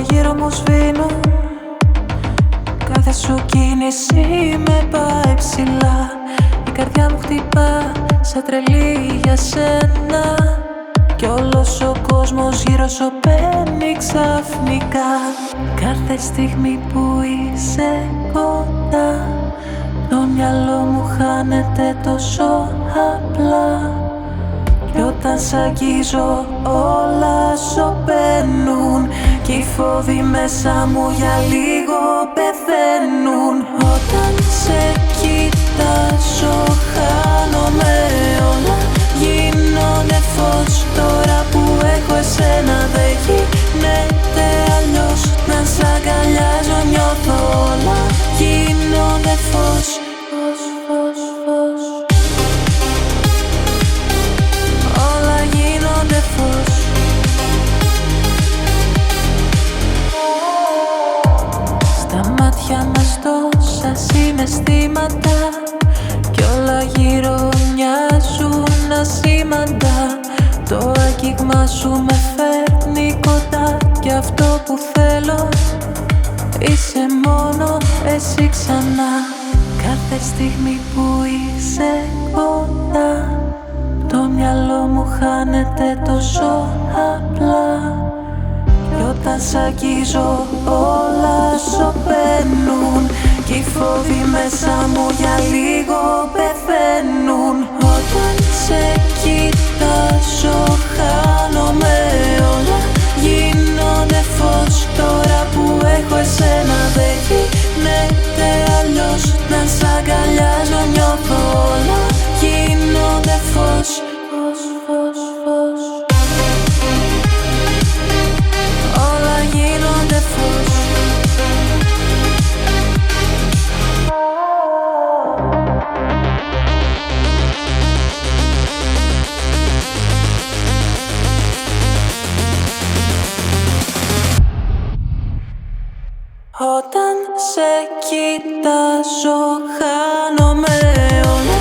γύρω μου σβήνουν. Κάθε σου κίνηση με πάει ψηλά. Η καρδιά μου χτυπά σαν τρελή για σένα. Κι όλος ο κόσμος γύρω σωπαίνει ξαφνικά. Κάθε στιγμή που είσαι κοντά, το μυαλό μου χάνεται τόσο απλά. Κι όταν σ' αγγίζω όλα σωπαίνουν. Κι οι φόβοι μέσα μου για λίγο πεθαίνουν. Όταν σε κοιτάζω χάνομαι, όλα γίνονται φως. Τώρα που έχω εσένα δεν γίνεται αλλιώς. Να σ' αγκαλιάζω νιώθω όλα γίνονται φως. Φως, φως, φως. Όλα γίνονται φως. Στα μάτια μας τόσα συναισθήματα κι όλα γύρω μοιάζουν ασήμαντα. Το άγγιγμα σου με φέρνει κοντά κι αυτό που θέλω είσαι μόνο εσύ ξανά. Κάθε στιγμή που είσαι κοντά, το μυαλό μου χάνεται τόσο απλά. Κι όταν σ' αγγίζω όλα σωπαίνουν. Κι οι φόβοι μέσα μου για λίγο πεθαίνουν. Όταν σε κοιτάζω χάνομαι, όλα γίνονται φως. Τώρα που έχω εσένα δεν γίνεται αλλιώς. Να σ' αγκαλιάζω νιώθω όλα γίνονται φως. Φως, φως, φως. Όλα γίνονται φως. Όταν σε κοιτάζω χάνομαι, όλα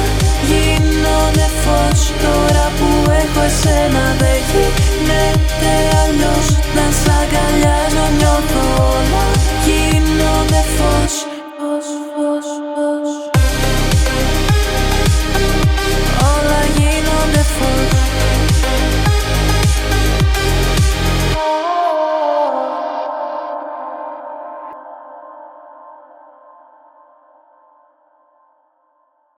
γίνονται φως. Τώρα που έχω εσένα δεν γίνεται αλλιώς. Να σ' αγκαλιάζω νιώθω όλα